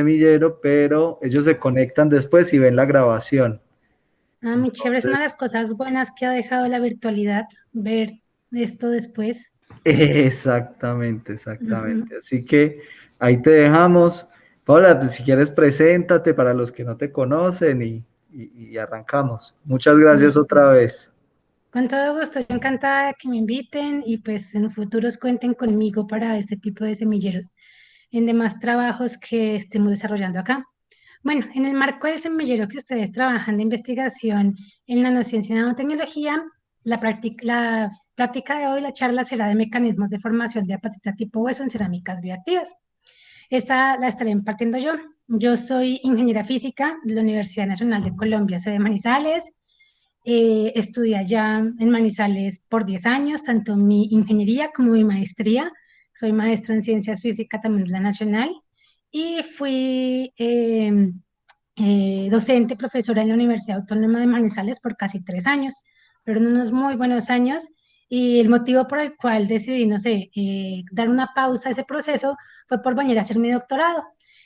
semillero, pero ellos se conectan después y ven la grabación. Ah, muy chévere, es una de las Entonces, cosas buenas que ha dejado la virtualidad, ver esto después. exactamente, Ujú. exactamente. Así que ahí te dejamos. Paula, pues si quieres, preséntate para los que no te conocen y arrancamos. Muchas gracias Listo. otra vez. Con todo gusto, yo encantada de que me inviten y pues en futuros cuenten conmigo para este tipo de semilleros en demás trabajos que estemos desarrollando acá. Bueno, en el marco del semillero que ustedes trabajan de investigación en nanociencia y nanotecnología, la práctica de hoy, la charla será de mecanismos de formación de apatita tipo hueso en cerámicas bioactivas. Esta la estaré impartiendo yo. Yo soy ingeniera física de la Universidad Nacional de Colombia, sede Manizales. Estudié allá en Manizales por 10 años, tanto mi ingeniería como mi maestría. Soy maestra en ciencias físicas también de la Nacional y fui docente, profesora en la Universidad Autónoma de Manizales por casi 3 años. Fueron unos muy buenos años y el motivo por el cual decidí, no sé, dar una pausa a ese proceso fue por venir a hacer mi doctorado,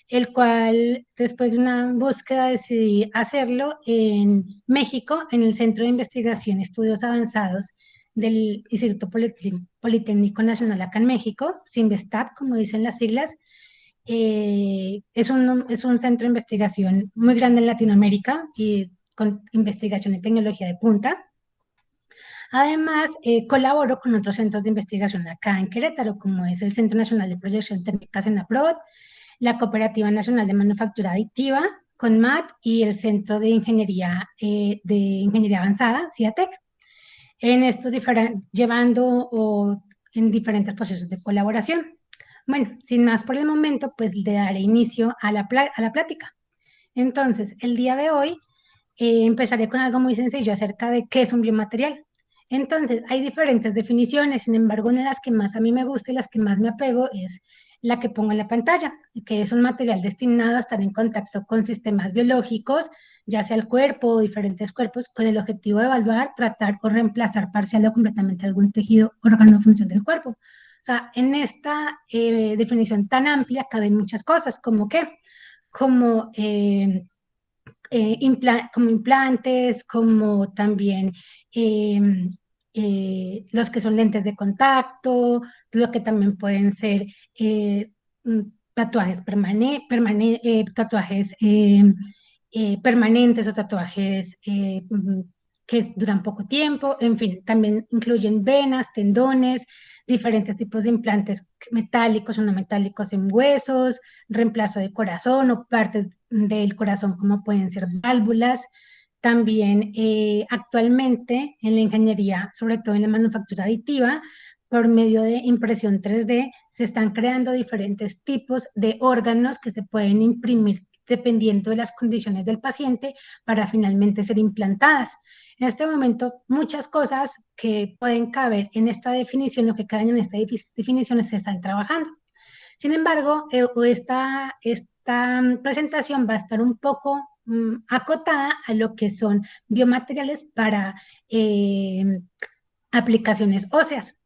el cual después de una búsqueda decidí hacerlo en México, en el Centro de Investigación y Estudios Avanzados del Instituto Politécnico Nacional acá en México, CINVESTAP, como dicen las siglas. Es un centro de investigación muy grande en Latinoamérica y con investigación y tecnología de punta. Además, colaboro con otros centros de investigación acá en Querétaro, como es el Centro Nacional de Proyección Técnica CENAPROD, la Cooperativa Nacional de Manufactura Aditiva, CONMAT, y el Centro de Ingeniería Avanzada, CIATEC, en estos llevando o en diferentes procesos de colaboración. Bueno, sin más por el momento, pues le daré inicio a a la plática. Entonces, el día de hoy empezaré con algo muy sencillo acerca de qué es un biomaterial. Entonces, hay diferentes definiciones, sin embargo, una de las que más a mí me gusta y las que más me apego es la que pongo en la pantalla, que es un material destinado a estar en contacto con sistemas biológicos, ya sea el cuerpo o diferentes cuerpos, con el objetivo de evaluar, tratar o reemplazar parcial o completamente algún tejido, órgano o función del cuerpo. O sea, en esta definición tan amplia caben muchas cosas, como qué, como como implantes, como también eh, los que son lentes de contacto, lo que también pueden ser eh, mm, tatuajes, tatuajes permanentes o tatuajes que duran poco tiempo, en fin, también incluyen venas, tendones, diferentes tipos de implantes metálicos o no metálicos en huesos, reemplazo de corazón o partes del corazón como pueden ser válvulas. También actualmente en la ingeniería, sobre todo en la manufactura aditiva, por medio de impresión 3D, se están creando diferentes tipos de órganos que se pueden imprimir dependiendo de las condiciones del paciente para finalmente ser implantadas. En este momento, muchas cosas que pueden caber en esta definición o que caben en esta definición se están trabajando. Sin embargo, esta presentación va a estar un poco acotada a lo que son biomateriales para eh, aplicaciones óseas.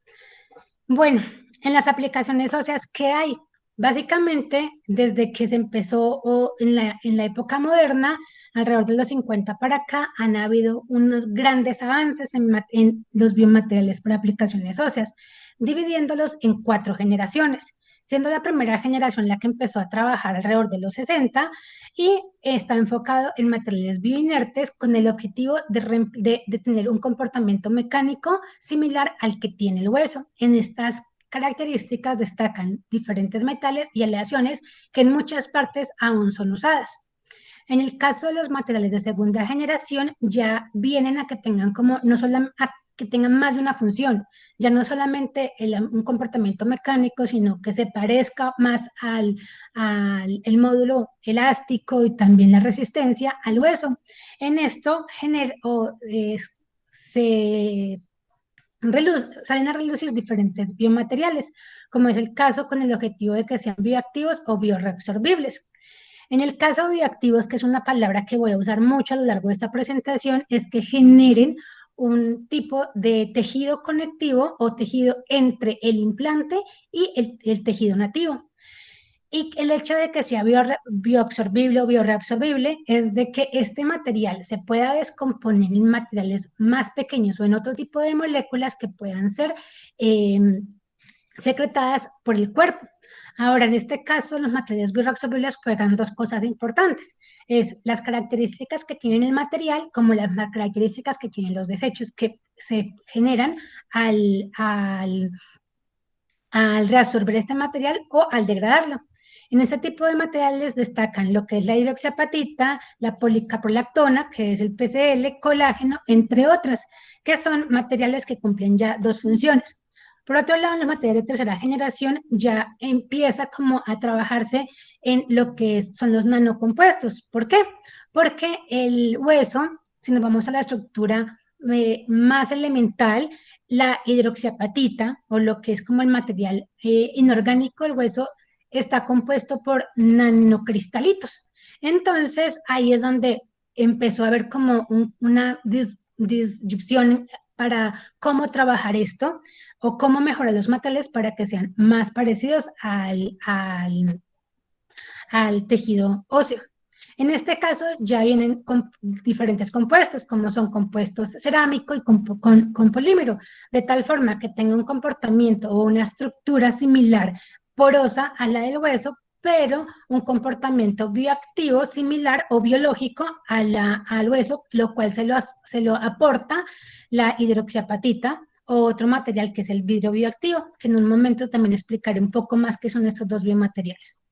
Bueno, en las aplicaciones óseas, ¿qué hay? Básicamente, desde que se empezó en la época moderna, alrededor de los 50 para acá, han habido unos grandes avances en los biomateriales para aplicaciones óseas, dividiéndolos en 4 generaciones, siendo la primera generación la que empezó a trabajar alrededor de los 60 y está enfocado en materiales bioinertes con el objetivo de tener un comportamiento mecánico similar al que tiene el hueso. En estas características destacan diferentes metales y aleaciones que en muchas partes aún son usadas. En el caso de los materiales de segunda generación, ya vienen a que tengan como, no solo a que tengan más de una función, ya no solamente un comportamiento mecánico, sino que se parezca más al el módulo elástico y también la resistencia al hueso. En esto se salen a relucir diferentes biomateriales, como es el caso con el objetivo de que sean bioactivos o bioreabsorbibles. En el caso de bioactivos, que es una palabra que voy a usar mucho a lo largo de esta presentación, es que generen un tipo de tejido conectivo o tejido entre el implante y el tejido nativo. Y el hecho de que sea bioabsorbible o bioreabsorbible es de que este material se pueda descomponer en materiales más pequeños o en otro tipo de moléculas que puedan ser eh, secretadas por el cuerpo. Ahora, en este caso, los materiales bioreabsorbibles juegan dos cosas importantes. Es las características que tienen el material como las características que tienen los desechos que se generan al reabsorber este material o al degradarlo. En este tipo de materiales destacan lo que es la hidroxiapatita, la policaprolactona, que es el PCL, colágeno, entre otras, que son materiales que cumplen ya dos funciones. Por otro lado, en los materiales de tercera generación ya empieza como a trabajarse en lo que son los nanocompuestos. ¿Por qué? Porque el hueso, si nos vamos a la estructura más elemental, la hidroxiapatita, o lo que es como el material inorgánico del hueso, está compuesto por nanocristalitos. Entonces, ahí es donde empezó a haber como una disyunción para cómo trabajar esto o cómo mejorar los materiales para que sean más parecidos al tejido óseo. En este caso ya vienen con diferentes compuestos, como son compuestos cerámico y con polímero, de tal forma que tenga un comportamiento o una estructura similar, porosa a la del hueso, pero un comportamiento bioactivo similar o biológico al hueso, lo cual se lo aporta la hidroxiapatita o otro material que es el vidrio bioactivo, que en un momento también explicaré un poco más qué son estos dos biomateriales.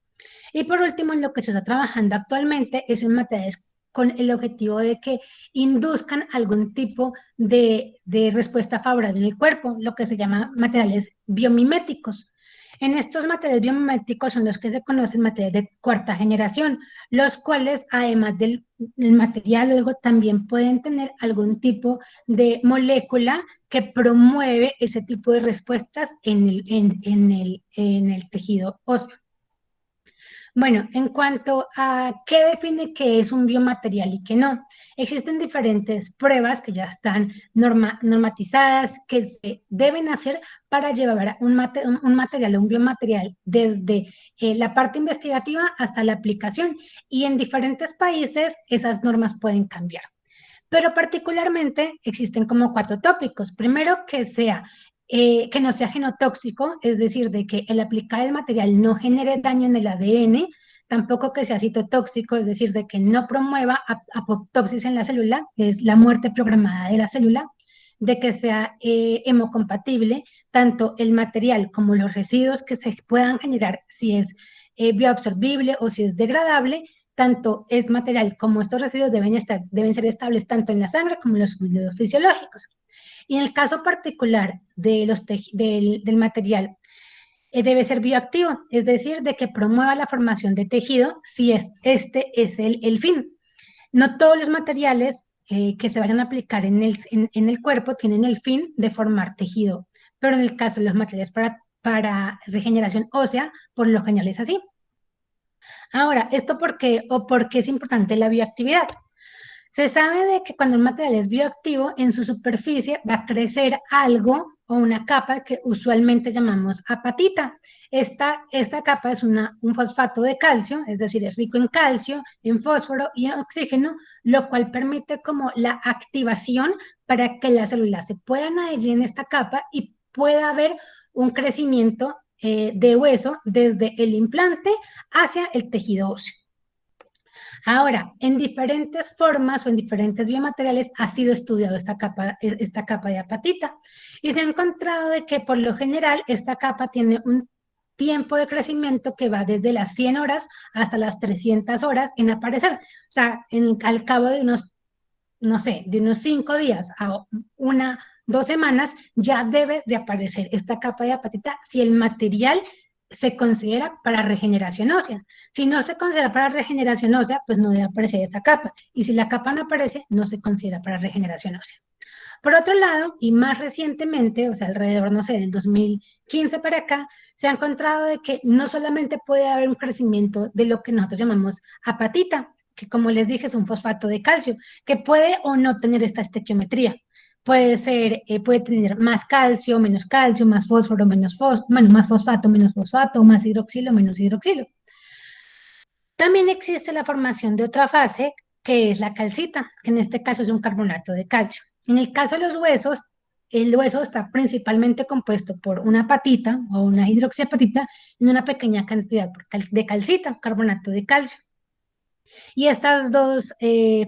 Y por último, en lo que se está trabajando actualmente es en materiales con el objetivo de que induzcan algún tipo de respuesta favorable en el cuerpo, lo que se llama materiales biomiméticos. En estos materiales biomiméticos son los que se conocen materiales de cuarta generación, los cuales además del material luego también pueden tener algún tipo de molécula que promueve ese tipo de respuestas en el tejido óseo. Bueno, en cuanto a qué define qué es un biomaterial y qué no, existen diferentes pruebas que ya están normatizadas que se deben hacer para llevar un material o un biomaterial desde la parte investigativa hasta la aplicación. Y en diferentes países esas normas pueden cambiar. Pero particularmente existen como cuatro tópicos. Primero, que no sea genotóxico, es decir, de que el aplicar el material no genere daño en el ADN, tampoco que sea citotóxico, es decir, de que no promueva apoptosis en la célula, que es la muerte programada de la célula, de que sea hemocompatible, tanto el material como los residuos que se puedan generar, si es bioabsorbible o si es degradable, tanto es material como estos residuos deben ser estables tanto en la sangre como en los fluidos fisiológicos. Y en el caso particular del material, debe ser bioactivo, es decir, de que promueva la formación de tejido si este es el fin. No todos los materiales que se vayan a aplicar en el cuerpo tienen el fin de formar tejido, pero en el caso de los materiales para regeneración ósea, por lo general es así. Ahora, ¿esto por qué es importante la bioactividad? Se sabe de que cuando un material es bioactivo, en su superficie va a crecer algo o una capa que usualmente llamamos apatita. Esta capa es un fosfato de calcio, es decir, es rico en calcio, en fósforo y en oxígeno, lo cual permite como la activación para que las células se puedan adherir en esta capa y pueda haber un crecimiento de hueso desde el implante hacia el tejido óseo. Ahora, en diferentes formas o en diferentes biomateriales ha sido estudiado esta capa de apatita y se ha encontrado de que por lo general esta capa tiene un tiempo de crecimiento que va desde las 100 horas hasta las 300 horas en aparecer. O sea, al cabo de unos, no sé, de unos 5 días a 2 semanas ya debe de aparecer esta capa de apatita si el material se considera para regeneración ósea. Si no se considera para regeneración ósea, pues no debe aparecer esta capa. Y si la capa no aparece, no se considera para regeneración ósea. Por otro lado, y más recientemente, o sea, alrededor, no sé, del 2015 para acá, se ha encontrado de que no solamente puede haber un crecimiento de lo que nosotros llamamos apatita, que como les dije es un fosfato de calcio, que puede o no tener esta estequiometría. Puede tener más calcio, más fósforo, más fosfato, menos fosfato, más hidroxilo, menos hidroxilo. También existe la formación de otra fase, que es la calcita, que en este caso es un carbonato de calcio. En el caso de los huesos, el hueso está principalmente compuesto por una apatita o una hidroxiapatita en una pequeña cantidad de calcita, carbonato de calcio. Y estas dos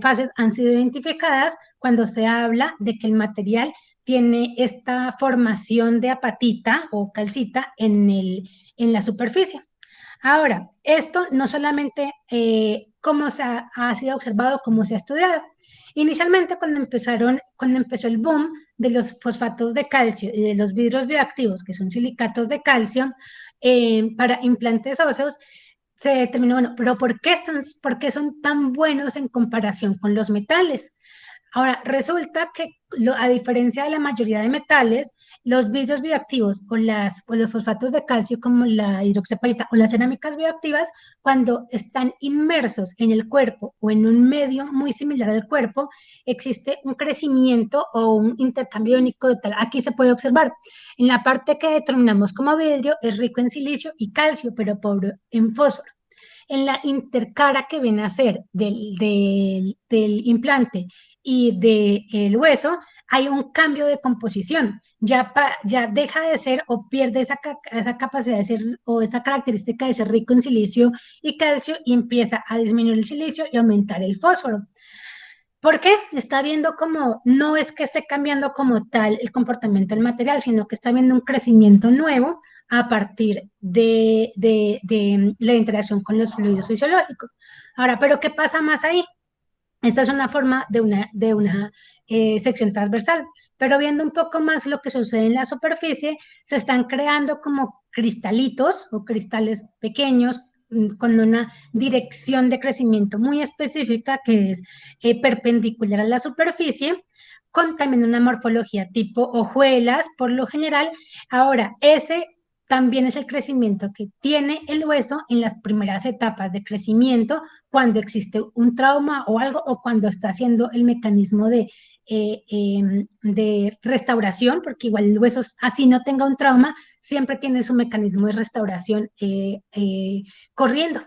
fases han sido identificadas cuando se habla de que el material tiene esta formación de apatita o calcita en la superficie. Ahora, esto no solamente cómo ha sido observado, cómo se ha estudiado. Inicialmente, cuando empezó el boom de los fosfatos de calcio y de los vidrios bioactivos, que son silicatos de calcio, para implantes óseos, se determinó, bueno, pero ¿por qué son tan buenos en comparación con los metales? Ahora, resulta que a diferencia de la mayoría de metales, los vidrios bioactivos o los fosfatos de calcio como la hidroxiapatita o las cerámicas bioactivas, cuando están inmersos en el cuerpo o en un medio muy similar al cuerpo, existe un crecimiento o un intercambio iónico de tal. Aquí se puede observar. En la parte que determinamos como vidrio es rico en silicio y calcio, pero pobre en fósforo. En la intercara que viene a ser del implante y del hueso, hay un cambio de composición. Ya deja de ser o pierde esa capacidad de ser o esa característica de ser rico en silicio y calcio y empieza a disminuir el silicio y aumentar el fósforo. ¿Por qué? Está viendo como, no es que esté cambiando como tal el comportamiento del material, sino que está viendo un crecimiento nuevo a partir de la interacción con los fluidos fisiológicos. Ahora, ¿pero qué pasa más ahí? Esta es una forma de una sección transversal, pero viendo un poco más lo que sucede en la superficie, se están creando como cristalitos o cristales pequeños con una dirección de crecimiento muy específica que es perpendicular a la superficie, con también una morfología tipo hojuelas por lo general. Ahora, ese también es el crecimiento que tiene el hueso en las primeras etapas de crecimiento cuando existe un trauma o algo, o cuando está haciendo el mecanismo de restauración, porque igual el hueso, así no tenga un trauma, siempre tiene su mecanismo de restauración corriendo.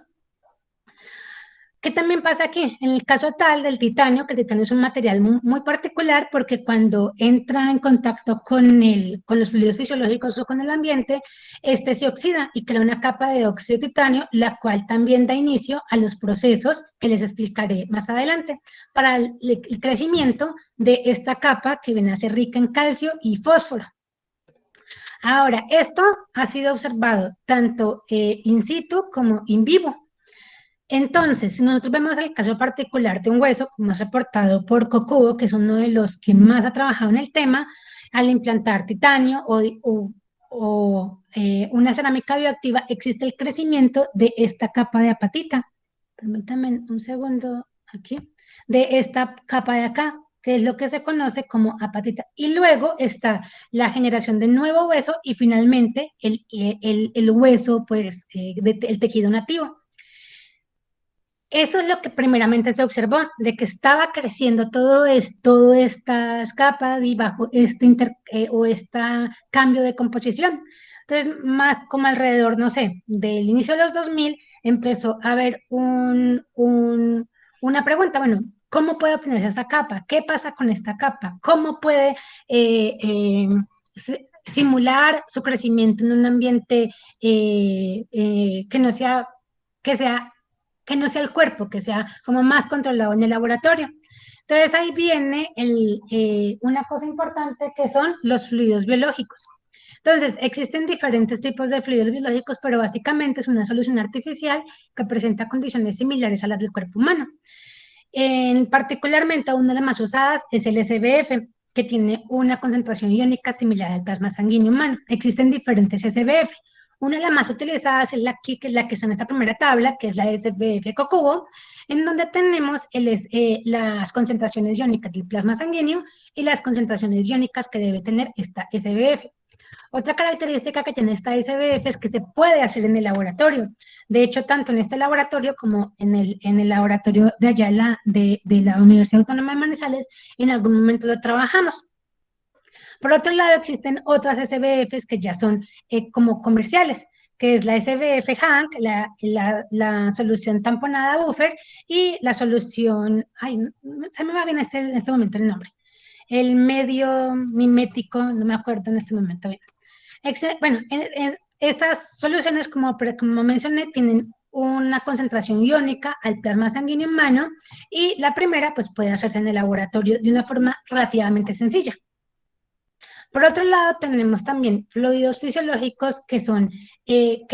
¿Qué también pasa aquí? En el caso tal del titanio, que el titanio es un material muy particular porque cuando entra en contacto con los fluidos fisiológicos o con el ambiente, este se oxida y crea una capa de óxido de titanio, la cual también da inicio a los procesos que les explicaré más adelante para el crecimiento de esta capa que viene a ser rica en calcio y fósforo. Ahora, esto ha sido observado tanto in situ como in vivo. Entonces, si nosotros vemos el caso particular de un hueso, como es reportado por Kokubo, que es uno de los que más ha trabajado en el tema, al implantar titanio o una cerámica bioactiva, existe el crecimiento de esta capa de apatita. Permítanme un segundo aquí. De esta capa de acá, que es lo que se conoce como apatita. Y luego está la generación de nuevo hueso y finalmente el hueso, pues, el tejido nativo. Eso es lo que primeramente se observó, de que estaba creciendo todas estas capas y bajo este cambio de composición. Entonces, más como alrededor, no sé, del inicio de los 2000, empezó a haber una pregunta, bueno, ¿cómo puede obtenerse esta capa? ¿Qué pasa con esta capa? ¿Cómo puede simular su crecimiento en un ambiente que sea que no sea el cuerpo, que sea como más controlado en el laboratorio? Entonces ahí viene una cosa importante que son los fluidos biológicos. Entonces, existen diferentes tipos de fluidos biológicos, pero básicamente es una solución artificial que presenta condiciones similares a las del cuerpo humano. Particularmente, una de las más usadas es el SBF, que tiene una concentración iónica similar al plasma sanguíneo humano. Existen diferentes SBF. Una de las más utilizadas es la que está en esta primera tabla, que es la SBF Cocubo, en donde tenemos las concentraciones iónicas del plasma sanguíneo y las concentraciones iónicas que debe tener esta SBF. Otra característica que tiene esta SBF es que se puede hacer en el laboratorio. De hecho, tanto en este laboratorio como en el laboratorio de allá de la Universidad Autónoma de Manizales, en algún momento lo trabajamos. Por otro lado, existen otras SBFs que ya son como comerciales, que es la SBF Hank, la solución tamponada buffer y la solución, ay, se me va bien en este momento el nombre, el medio mimético, no me acuerdo en este momento bien. Bueno, estas soluciones, como mencioné, tienen una concentración iónica al plasma sanguíneo humano y la primera pues puede hacerse en el laboratorio de una forma relativamente sencilla. Por otro lado, tenemos también fluidos fisiológicos que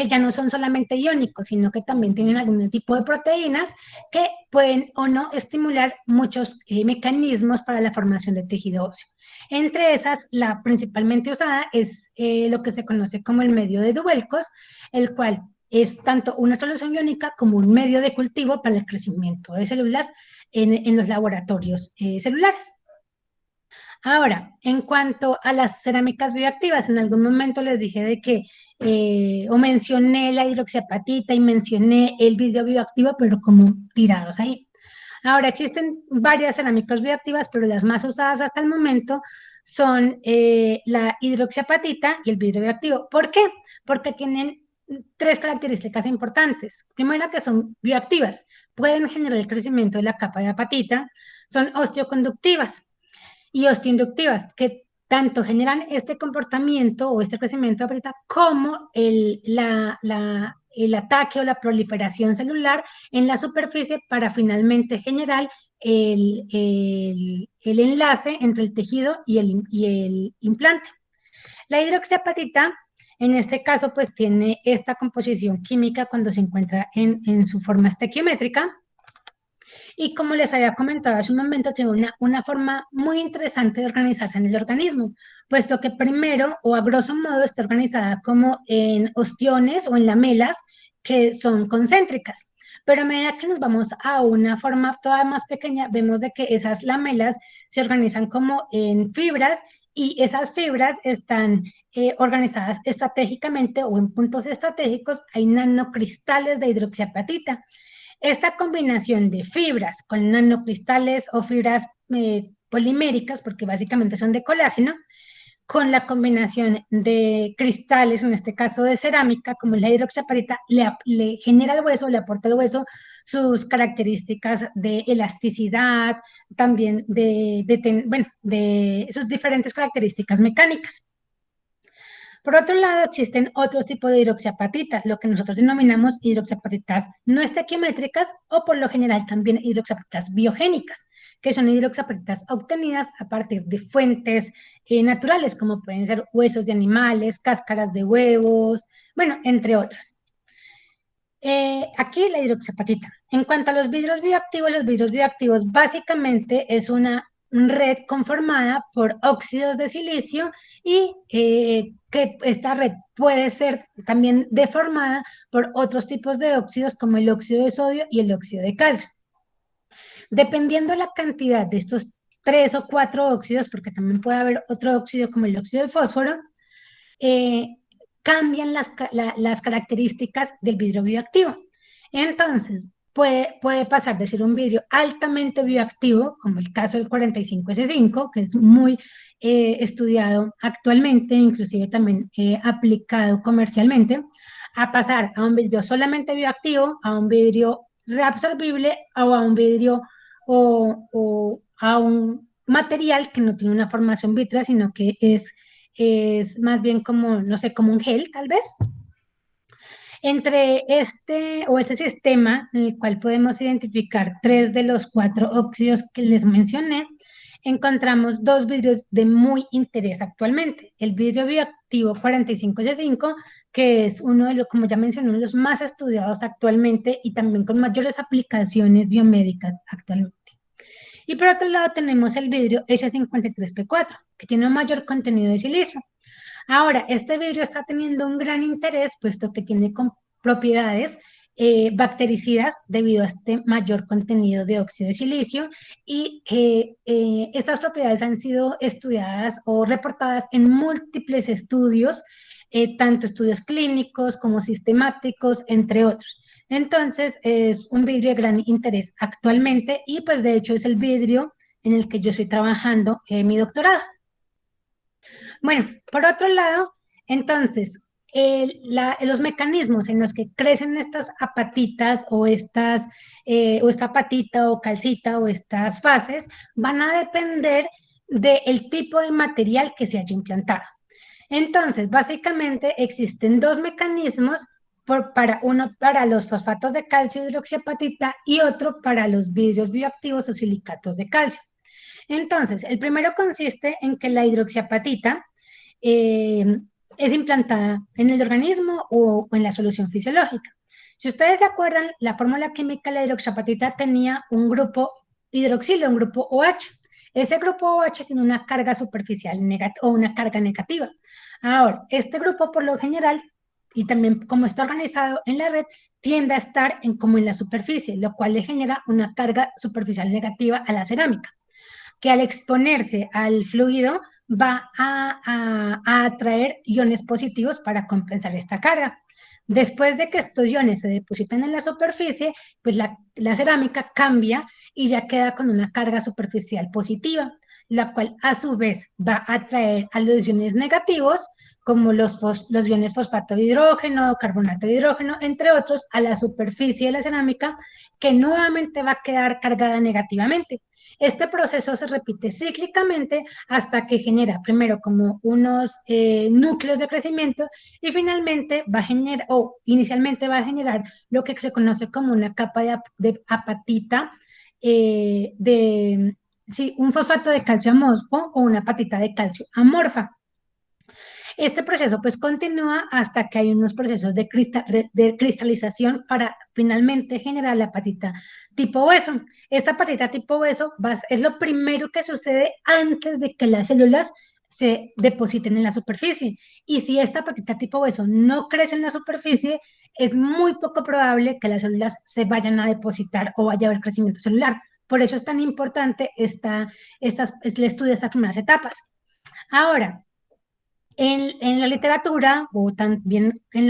ya no son solamente iónicos, sino que también tienen algún tipo de proteínas que pueden o no estimular muchos mecanismos para la formación de tejido óseo. Entre esas, la principalmente usada es lo que se conoce como el medio de Dubelkos, el cual es tanto una solución iónica como un medio de cultivo para el crecimiento de células en los laboratorios celulares. Ahora, en cuanto a las cerámicas bioactivas, en algún momento les dije de que, o mencioné la hidroxiapatita y mencioné el vidrio bioactivo, pero como tirados ahí. Ahora, existen varias cerámicas bioactivas, pero las más usadas hasta el momento son la hidroxiapatita y el vidrio bioactivo. ¿Por qué? Porque tienen tres características importantes. Primera, que son bioactivas, pueden generar el crecimiento de la capa de apatita, son osteoconductivas y osteoinductivas, que tanto generan este comportamiento o este crecimiento de apatita como el ataque o la proliferación celular en la superficie para finalmente generar el enlace entre el tejido y el implante. La hidroxiapatita, en este caso, pues tiene esta composición química cuando se encuentra en su forma estequiométrica, y como les había comentado hace un momento, tiene una forma muy interesante de organizarse en el organismo, puesto que primero, o a grosso modo, está organizada como en ostiones o en lamelas que son concéntricas. Pero a medida que nos vamos a una forma todavía más pequeña, vemos de que esas lamelas se organizan como en fibras y esas fibras están organizadas estratégicamente o en puntos estratégicos. Hay nanocristales de hidroxiapatita. Esta combinación de fibras con nanocristales o fibras poliméricas, porque básicamente son de colágeno, con la combinación de cristales, en este caso de cerámica, como la hidroxiapatita, le genera al hueso, le aporta al hueso sus características de elasticidad, también de sus diferentes características mecánicas. Por otro lado, existen otros tipos de hidroxiapatitas, lo que nosotros denominamos hidroxiapatitas no estequiométricas o por lo general también hidroxiapatitas biogénicas, que son hidroxiapatitas obtenidas a partir de fuentes naturales, como pueden ser huesos de animales, cáscaras de huevos, bueno, entre otras. Aquí la hidroxiapatita. En cuanto a los vidrios bioactivos básicamente es una red conformada por óxidos de silicio y que esta red puede ser también deformada por otros tipos de óxidos como el óxido de sodio y el óxido de calcio. Dependiendo de la cantidad de estos 3 o 4 óxidos, porque también puede haber otro óxido como el óxido de fósforo, eh, cambian las características del vidrio bioactivo. Entonces, puede pasar de ser un vidrio altamente bioactivo, como el caso del 45S5, que es muy estudiado actualmente, inclusive también aplicado comercialmente, a pasar a un vidrio solamente bioactivo, a un vidrio reabsorbible o a un vidrio o a un material que no tiene una formación vítrea, sino que es más bien como, no sé, como un gel, tal vez. Entre este sistema, en el cual podemos identificar 3 de los 4 óxidos que les mencioné, encontramos 2 vidrios de muy interés actualmente. El vidrio bioactivo 45S5, que es uno de los, como ya mencioné, uno de los más estudiados actualmente y también con mayores aplicaciones biomédicas actualmente. Y por otro lado tenemos el vidrio S53P4, que tiene un mayor contenido de silicio. Ahora, este vidrio está teniendo un gran interés, puesto que tiene propiedades bactericidas debido a este mayor contenido de óxido de silicio y estas propiedades han sido estudiadas o reportadas en múltiples estudios, tanto estudios clínicos como sistemáticos, entre otros. Entonces, es un vidrio de gran interés actualmente y pues de hecho es el vidrio en el que yo estoy trabajando mi doctorado. Bueno, por otro lado, entonces, los mecanismos en los que crecen estas apatitas o esta patita o calcita o estas fases van a depender del tipo de material que se haya implantado. Entonces, básicamente existen dos mecanismos, uno para los fosfatos de calcio hidroxiapatita y otro para los vidrios bioactivos o silicatos de calcio. Entonces, el primero consiste en que la hidroxiapatita eh, es implantada en el organismo o en la solución fisiológica. Si ustedes se acuerdan, la fórmula química de la hidroxiapatita tenía un grupo hidroxilo, un grupo OH. Ese grupo OH tiene una carga superficial o una carga negativa. Ahora, este grupo por lo general, y también como está organizado en la red, tiende a estar como en la superficie, lo cual le genera una carga superficial negativa a la cerámica, que al exponerse al fluido va a atraer iones positivos para compensar esta carga. Después de que estos iones se depositan en la superficie, pues la cerámica cambia y ya queda con una carga superficial positiva, la cual a su vez va a atraer a los iones negativos, como los iones fosfato de hidrógeno, carbonato de hidrógeno, entre otros, a la superficie de la cerámica, que nuevamente va a quedar cargada negativamente. Este proceso se repite cíclicamente hasta que genera primero como unos núcleos de crecimiento y finalmente va a generar, o inicialmente va a generar lo que se conoce como una capa de apatita, sí, un fosfato de calcio amorfo o una apatita de calcio amorfa. Este proceso pues continúa hasta que hay unos procesos de cristalización para finalmente generar la patita tipo hueso. Esta patita tipo hueso es lo primero que sucede antes de que las células se depositen en la superficie. Y si esta patita tipo hueso no crece en la superficie, es muy poco probable que las células se vayan a depositar o vaya a haber crecimiento celular. Por eso es tan importante el estudio de estas primeras etapas. Ahora, en la literatura o también en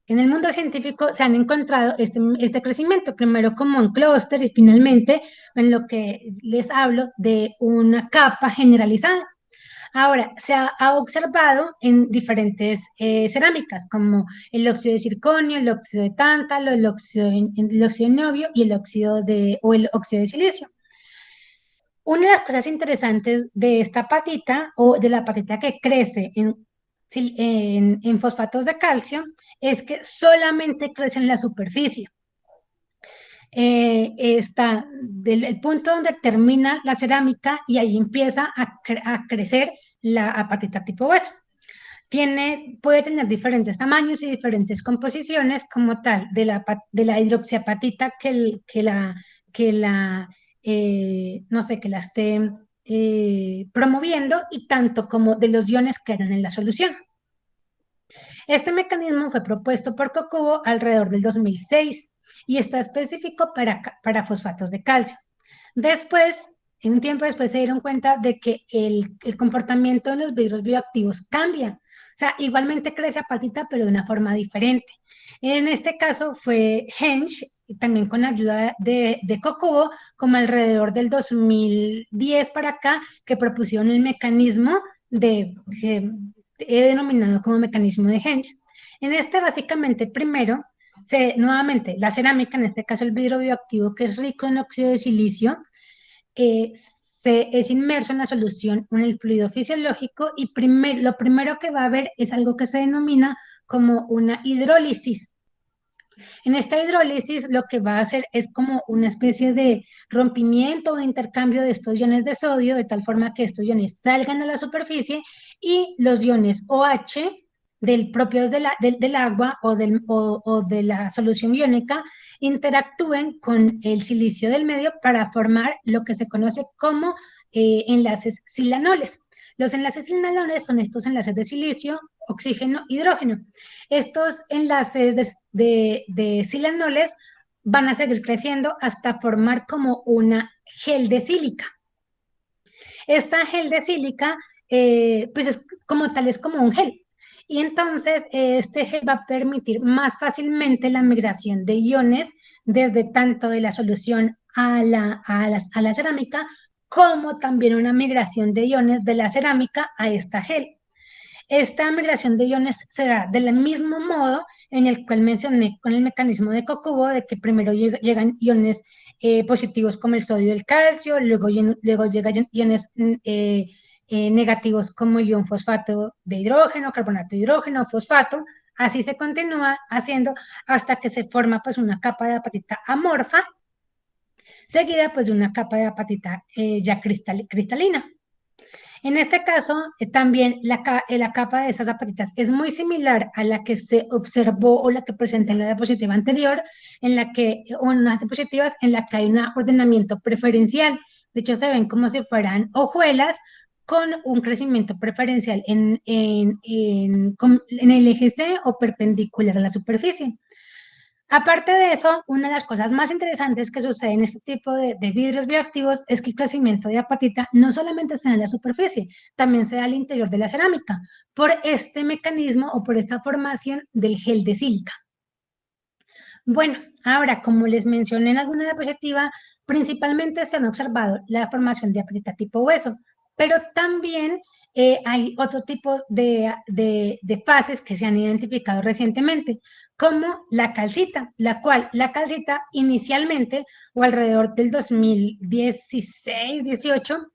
el mundo científico se han encontrado este crecimiento, primero como en clúster y finalmente en lo que les hablo de una capa generalizada. Ahora, ha observado en diferentes cerámicas, como el óxido de circonio, el óxido de tántalo, el óxido de niobio y el óxido de silicio. Una de las cosas interesantes de esta patita o de la patita que crece en fosfatos de calcio es que solamente crece en la superficie. Está el punto donde termina la cerámica y ahí empieza a crecer la apatita tipo hueso. Puede tener diferentes tamaños y diferentes composiciones como tal de la hidroxiapatita no sé, que la esté promoviendo y tanto como de los iones que eran en la solución. Este mecanismo fue propuesto por Kokubo alrededor del 2006 y está específico para fosfatos de calcio. Después, un tiempo después se dieron cuenta de que el comportamiento de los vidrios bioactivos cambia. O sea, igualmente crece apatita, pero de una forma diferente. En este caso fue Hensch, también con ayuda de Kokubo, como alrededor del 2010 para acá, que propusieron el mecanismo que he denominado como mecanismo de Hensch. En este, básicamente, primero, nuevamente, la cerámica, en este caso el vidrio bioactivo, que es rico en óxido de silicio, es inmerso en la solución, en el fluido fisiológico, y lo primero que va a haber es algo que se denomina como una hidrólisis. En esta hidrólisis lo que va a hacer es como una especie de rompimiento o intercambio de estos iones de sodio, de tal forma que estos iones salgan a la superficie y los iones OH propios del agua o de la solución iónica interactúen con el silicio del medio para formar lo que se conoce como enlaces silanoles. Los enlaces silanoles son estos enlaces de silicio, oxígeno, hidrógeno. Estos enlaces de silanoles van a seguir creciendo hasta formar como una gel de sílica. Esta gel de sílica, pues es como tal, es como un gel. Y entonces este gel va a permitir más fácilmente la migración de iones desde tanto de la solución a la cerámica como también una migración de iones de la cerámica a esta gel. Esta migración de iones se da del mismo modo en el cual mencioné con el mecanismo de Kokubo, de que primero llegan iones positivos como el sodio y el calcio, luego llegan iones negativos como el ion fosfato de hidrógeno, carbonato de hidrógeno, fosfato. Así se continúa haciendo hasta que se forma pues una capa de apatita amorfa, seguida pues de una capa de apatita ya cristalina. En este caso, también la capa de esas apatitas es muy similar a la que se observó o la que presenté en la diapositiva anterior, o en las diapositivas en la que hay un ordenamiento preferencial. De hecho, se ven como si fueran hojuelas con un crecimiento preferencial en el eje C o perpendicular a la superficie. Aparte de eso, una de las cosas más interesantes que sucede en este tipo de vidrios bioactivos es que el crecimiento de apatita no solamente se da en la superficie, también se da al interior de la cerámica, por este mecanismo o por esta formación del gel de sílica. Bueno, ahora, como les mencioné en alguna diapositiva, principalmente se han observado la formación de apatita tipo hueso, pero también hay otro tipo de fases que se han identificado recientemente, como la calcita, la calcita inicialmente, o alrededor del 2016-18,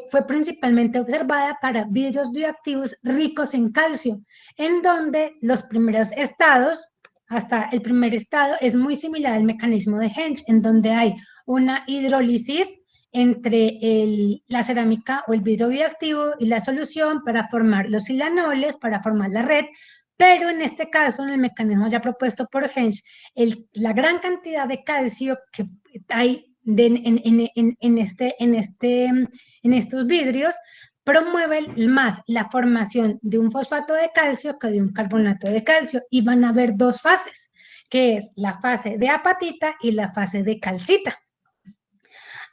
fue principalmente observada para vidrios bioactivos ricos en calcio, en donde los primeros estados, hasta el primer estado, es muy similar al mecanismo de Hensch, en donde hay una hidrólisis entre la cerámica o el vidrio bioactivo y la solución para formar los silanoles, para formar la red, pero en este caso, en el mecanismo ya propuesto por Hensch, la gran cantidad de calcio que hay en estos vidrios promueve más la formación de un fosfato de calcio que de un carbonato de calcio, y van a haber dos fases, que es la fase de apatita y la fase de calcita.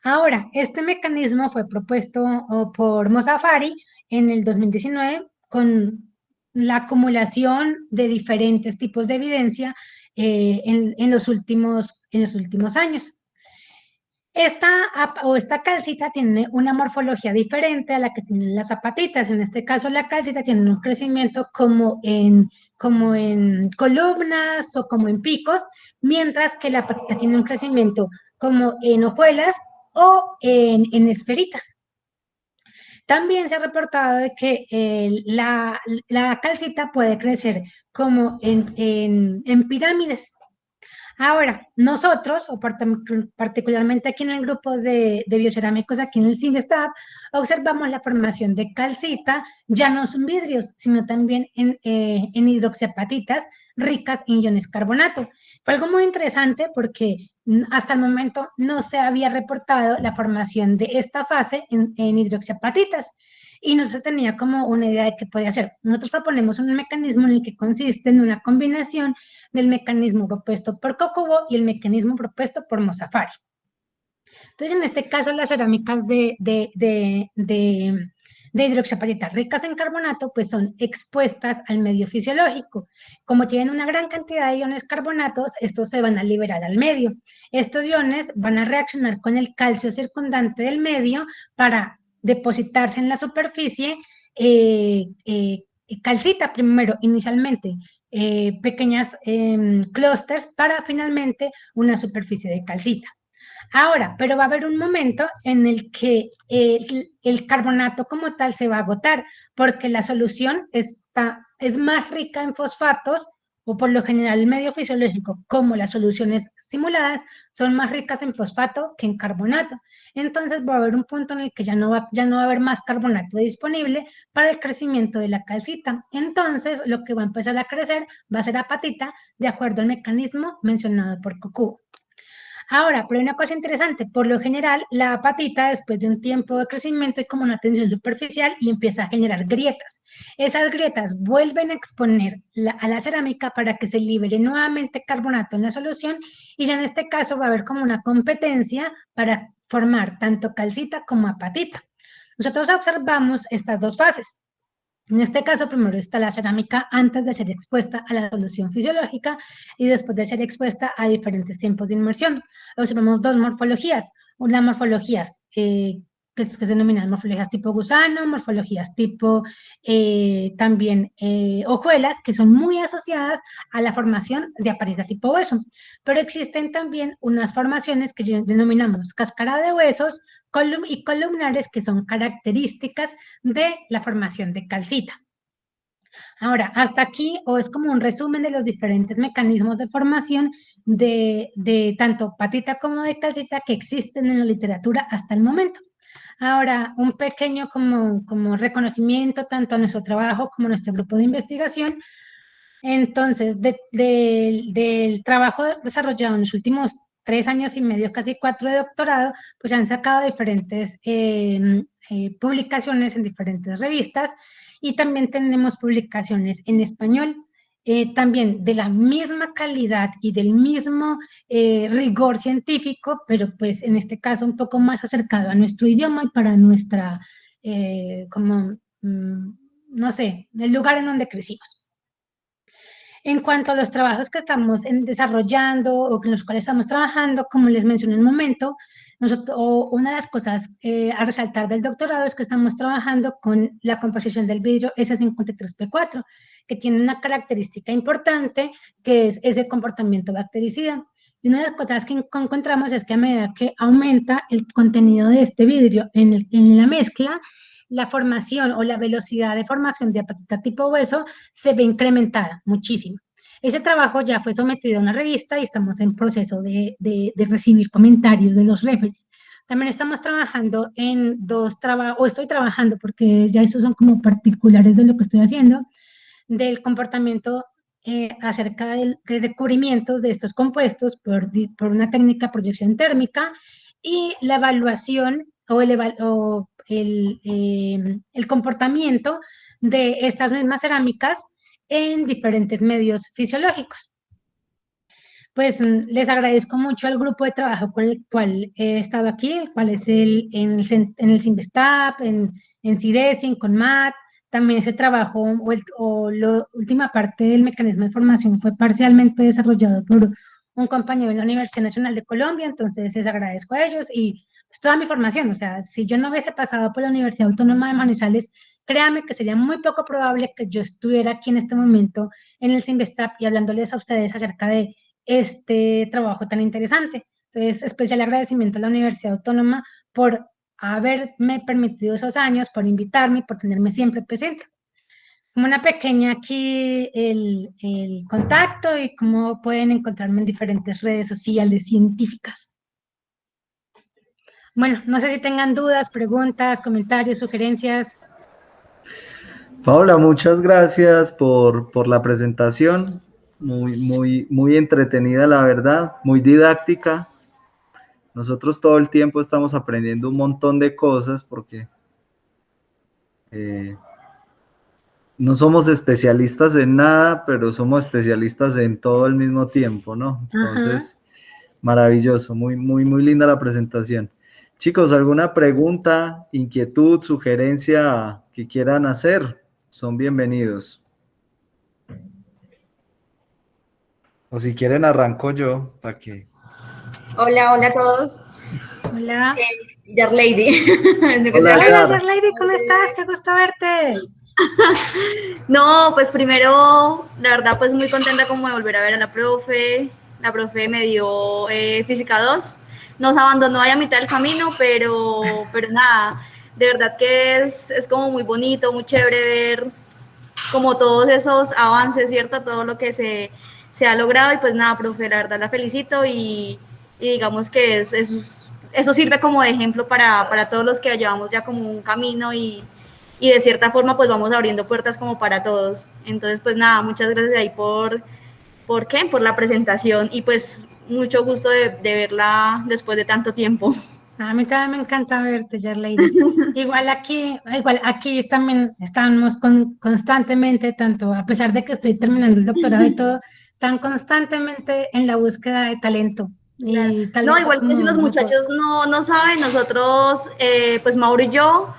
Ahora, este mecanismo fue propuesto por Mozaffari en el 2019 con la acumulación de diferentes tipos de evidencia en los últimos años. Esta calcita tiene una morfología diferente a la que tienen las apatitas. En este caso, la calcita tiene un crecimiento como en columnas o como en picos, mientras que la apatita tiene un crecimiento como en hojuelas o en esferitas. También se ha reportado de que la calcita puede crecer como en pirámides. Ahora, nosotros, o particularmente aquí en el grupo de biocerámicos, aquí en el CINESTAB, observamos la formación de calcita, ya no son vidrios, sino también en hidroxiapatitas ricas en iones carbonato. Fue algo muy interesante porque hasta el momento no se había reportado la formación de esta fase en hidroxiapatitas, y no se tenía como una idea de qué podía hacer. Nosotros proponemos un mecanismo en el que consiste en una combinación del mecanismo propuesto por Kokubo y el mecanismo propuesto por Mozaffari. Entonces, en este caso, las cerámicas de hidroxiapatita ricas en carbonato, pues son expuestas al medio fisiológico. Como tienen una gran cantidad de iones carbonatos, estos se van a liberar al medio. Estos iones van a reaccionar con el calcio circundante del medio para depositarse en la superficie calcita primero, inicialmente, pequeñas clústeres para finalmente una superficie de calcita. Ahora, pero va a haber un momento en el que el carbonato como tal se va a agotar, porque la solución es más rica en fosfatos, o por lo general el medio fisiológico, como las soluciones simuladas, son más ricas en fosfato que en carbonato. Entonces va a haber un punto en el que ya no va a haber más carbonato disponible para el crecimiento de la calcita. Entonces lo que va a empezar a crecer va a ser apatita, de acuerdo al mecanismo mencionado por Kokubo. Ahora, pero hay una cosa interesante, por lo general la apatita después de un tiempo de crecimiento hay como una tensión superficial y empieza a generar grietas. Esas grietas vuelven a exponer a la cerámica para que se libere nuevamente carbonato en la solución, y ya en este caso va a haber como una competencia para formar tanto calcita como apatita. Nosotros observamos estas dos fases. En este caso, primero está la cerámica antes de ser expuesta a la solución fisiológica y después de ser expuesta a diferentes tiempos de inmersión. Observamos dos morfologías. Unas morfologías que se denominan morfologías tipo gusano, morfologías tipo también hojuelas, que son muy asociadas a la formación de apatita tipo hueso. Pero existen también unas formaciones que denominamos cáscara de huesos y columnares, que son características de la formación de calcita. Ahora, hasta aquí, o es como un resumen de los diferentes mecanismos de formación de tanto patita como de calcita que existen en la literatura hasta el momento. Ahora, un pequeño como reconocimiento tanto a nuestro trabajo como a nuestro grupo de investigación. Entonces, del trabajo desarrollado en los últimos 3 años y medio, casi 4 de doctorado, pues se han sacado diferentes publicaciones en diferentes revistas y también tenemos publicaciones en español. También de la misma calidad y del mismo rigor científico, pero pues en este caso un poco más acercado a nuestro idioma y para nuestra, no sé, el lugar en donde crecimos. En cuanto a los trabajos que estamos desarrollando o en los cuales estamos trabajando, como les mencioné en un momento, una de las cosas a resaltar del doctorado es que estamos trabajando con la composición del vidrio S53P4, que tiene una característica importante, que es ese comportamiento bactericida. Y una de las cosas que encontramos es que a medida que aumenta el contenido de este vidrio en la mezcla, la formación o la velocidad de formación de apatita tipo hueso se ve incrementada muchísimo. Ese trabajo ya fue sometido a una revista y estamos en proceso de recibir comentarios de los referees. También estamos trabajando en o estoy trabajando, porque ya esos son como particulares de lo que estoy haciendo, del comportamiento acerca de recubrimientos de estos compuestos por una técnica de proyección térmica y la evaluación o el comportamiento de estas mismas cerámicas en diferentes medios fisiológicos. Pues les agradezco mucho al grupo de trabajo con el cual he estado aquí, el cual es en el Sinvestap, en CIDESIN, con MAT. También ese trabajo la última parte del mecanismo de formación fue parcialmente desarrollado por un compañero de la Universidad Nacional de Colombia, entonces les agradezco a ellos y pues, toda mi formación. O sea, si yo no hubiese pasado por la Universidad Autónoma de Manizales, créanme que sería muy poco probable que yo estuviera aquí en este momento en el Sinvestap y hablándoles a ustedes acerca de este trabajo tan interesante. Entonces, especial agradecimiento a la Universidad Autónoma por haberme permitido esos años, por invitarme y por tenerme siempre presente. Como una pequeña aquí el contacto y cómo pueden encontrarme en diferentes redes sociales científicas. Bueno, no sé si tengan dudas, preguntas, comentarios, sugerencias. Paola, muchas gracias por la presentación. Muy entretenida, la verdad, muy didáctica. Nosotros todo el tiempo estamos aprendiendo un montón de cosas porque no somos especialistas en nada, pero somos especialistas en todo al mismo tiempo, ¿no? Entonces, maravilloso, muy linda la presentación. Chicos, ¿alguna pregunta, inquietud, sugerencia que quieran hacer? Son bienvenidos. O si quieren, arranco yo, para que... Hola, hola a todos. Hola. Yarlady. Hola, Hola, Yarlady, ¿cómo estás? Qué gusto verte. No, pues primero, la verdad, pues muy contenta como de volver a ver a la profe. La profe me dio Física 2. Nos abandonó ahí a mitad del camino, pero nada, de verdad que es como muy bonito, muy chévere ver como todos esos avances, ¿cierto? Todo lo que se ha logrado y pues nada, profe, la verdad la felicito y digamos que eso sirve como de ejemplo para todos los que llevamos ya como un camino y de cierta forma pues vamos abriendo puertas como para todos. Entonces pues nada, muchas gracias ahí ¿por qué? Por la presentación y pues mucho gusto de verla después de tanto tiempo. A mí también me encanta verte, Lady. Igual aquí también estamos constantemente, tanto a pesar de que estoy terminando el doctorado y todo, están constantemente en la búsqueda de talento. Claro. Y tal No, vez igual que si como los muchachos no saben, nosotros, pues Mauro y yo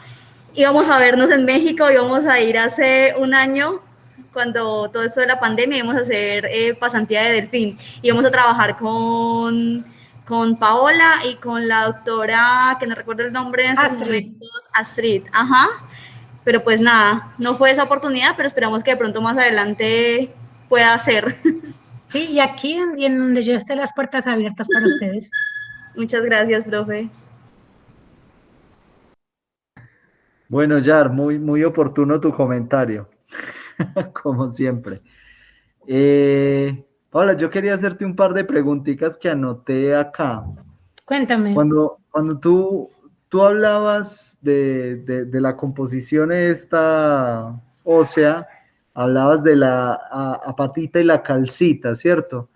íbamos a vernos en México, íbamos a ir hace un año, cuando todo esto de la pandemia, íbamos a hacer pasantía de delfín, íbamos a trabajar con Paola y con la doctora, que no recuerdo el nombre en estos momentos, Astrid, ajá. Pero pues nada, no fue esa oportunidad, pero esperamos que de pronto más adelante pueda ser. Sí, y aquí y en donde yo esté, las puertas abiertas para ustedes. Muchas gracias, profe. Bueno, Yar, muy oportuno tu comentario, como siempre. Paola, yo quería hacerte un par de preguntitas que anoté acá. Cuéntame. Cuando tú hablabas de la composición esta ósea, hablabas de la apatita y la calcita, ¿cierto?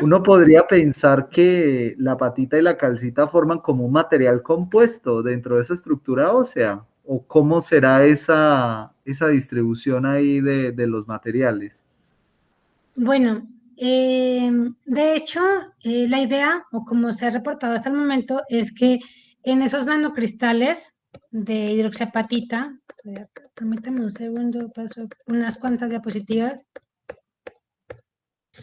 Uno podría pensar que la apatita y la calcita forman como un material compuesto dentro de esa estructura ósea, o cómo será esa distribución ahí de los materiales. Bueno, de hecho, la idea, o como se ha reportado hasta el momento, es que en esos nanocristales de hidroxiapatita, permítame un segundo, paso unas cuantas diapositivas.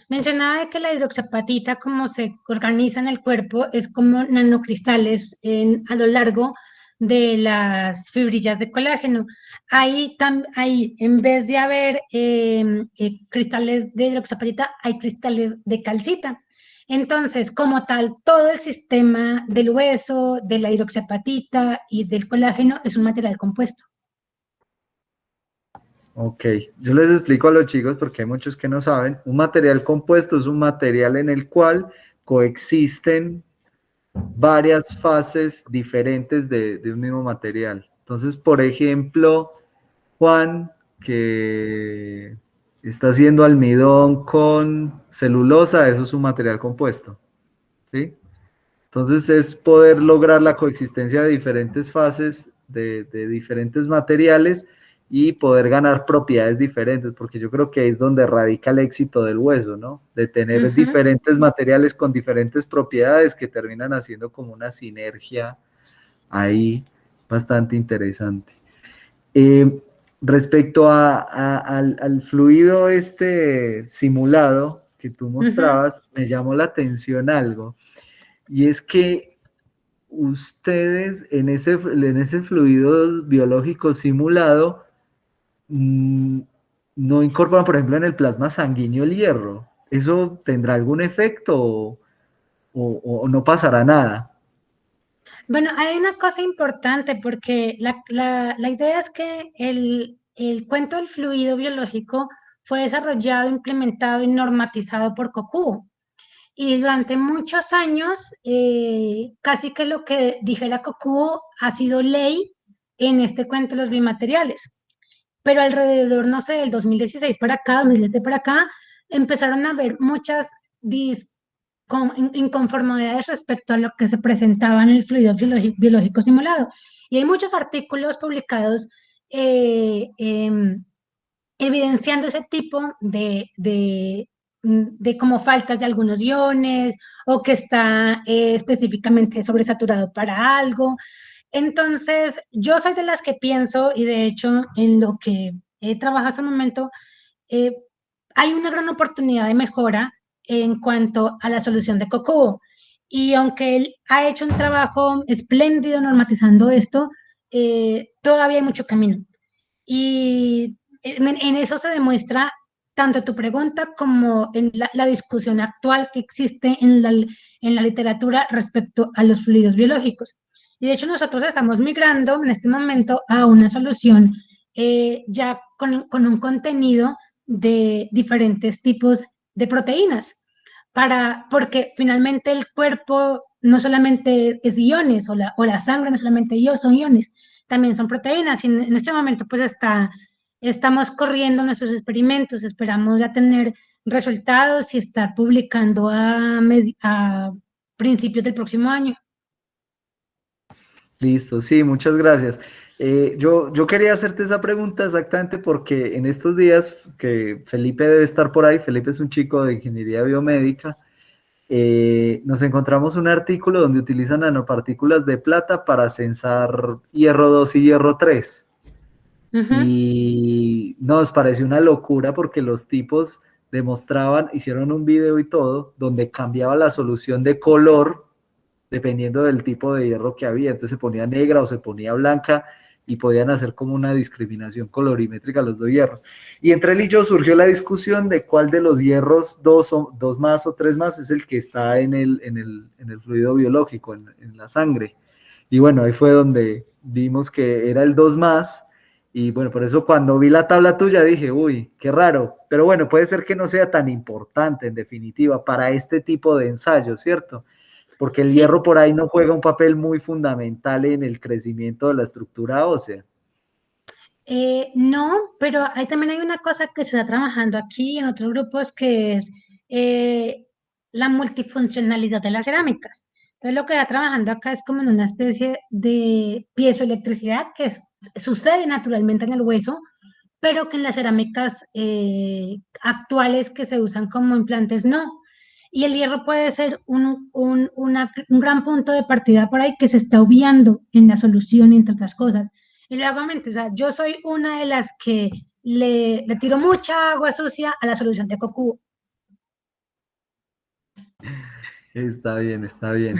Mencionaba de que la hidroxiapatita, como se organiza en el cuerpo, es como nanocristales a lo largo de las fibrillas de colágeno. Ahí, en vez de haber cristales de hidroxiapatita, hay cristales de calcita. Entonces, como tal, todo el sistema del hueso, de la hidroxiapatita y del colágeno es un material compuesto. Ok, yo les explico a los chicos porque hay muchos que no saben. Un material compuesto es un material en el cual coexisten varias fases diferentes de un mismo material. Entonces, por ejemplo, Juan, que está haciendo almidón con celulosa, eso es un material compuesto, ¿sí? Entonces, es poder lograr la coexistencia de diferentes fases de diferentes materiales y poder ganar propiedades diferentes, porque yo creo que ahí es donde radica el éxito del hueso, ¿no? De tener diferentes materiales con diferentes propiedades que terminan haciendo como una sinergia ahí bastante interesante. Respecto al fluido este simulado que tú mostrabas, me llamó la atención algo, y es que ustedes en ese fluido biológico simulado no incorporan, por ejemplo, en el plasma sanguíneo el hierro. ¿Eso tendrá algún efecto o no pasará nada? Bueno, hay una cosa importante porque la idea es que el cuento del fluido biológico fue desarrollado, implementado y normatizado por COCUBO. Y durante muchos años, casi que lo que dijera COCUBO ha sido ley en este cuento de los bimateriales. Pero alrededor, no sé, del 2016 para acá, 2017 para acá, empezaron a haber muchas inconformidades respecto a lo que se presentaba en el fluido biológico simulado. Y hay muchos artículos publicados evidenciando ese tipo de como faltas de algunos iones o que está específicamente sobresaturado para algo. Entonces, yo soy de las que pienso, y de hecho en lo que he trabajado hasta el momento, eh, hay una gran oportunidad de mejora en cuanto a la solución de COCUBO. Y aunque él ha hecho un trabajo espléndido normatizando esto, todavía hay mucho camino. Y en eso se demuestra tanto tu pregunta como en la discusión actual que existe en la literatura respecto a los fluidos biológicos. Y de hecho nosotros estamos migrando en este momento a una solución ya con un contenido de diferentes tipos de proteínas, porque finalmente el cuerpo no solamente es iones, o la sangre no solamente son iones, también son proteínas, y en este momento pues estamos corriendo nuestros experimentos, esperamos ya tener resultados y estar publicando a principios del próximo año. Listo, sí, muchas gracias. Yo quería hacerte esa pregunta exactamente porque en estos días que Felipe debe estar por ahí, Felipe es un chico de ingeniería biomédica, nos encontramos un artículo donde utilizan nanopartículas de plata para censar hierro 2 y hierro 3. Y nos pareció una locura porque los tipos demostraban, hicieron un video y todo, donde cambiaba la solución de color dependiendo del tipo de hierro que había. Entonces se ponía negra o se ponía blanca y podían hacer como una discriminación colorimétrica los dos hierros. Y entre él y yo surgió la discusión de cuál de los hierros, dos más o tres más, es el que está en el fluido biológico, en la sangre. Y bueno, ahí fue donde vimos que era el 2 más, y bueno, por eso cuando vi la tabla tuya dije, uy, qué raro, pero bueno, puede ser que no sea tan importante en definitiva para este tipo de ensayos, ¿cierto? Porque el Sí, hierro por ahí no juega un papel muy fundamental en el crecimiento de la estructura ósea. no, pero también hay una cosa que se está trabajando aquí en otros grupos que es eh, la multifuncionalidad de las cerámicas. Entonces lo que está trabajando acá es como en una especie de piezoelectricidad sucede naturalmente en el hueso, pero que en las cerámicas actuales que se usan como implantes no. Y el hierro puede ser un gran punto de partida por ahí que se está obviando en la solución, entre otras cosas. Y nuevamente, o sea, yo soy una de las que le tiro mucha agua sucia a la solución de Cocubo. Está bien, está bien.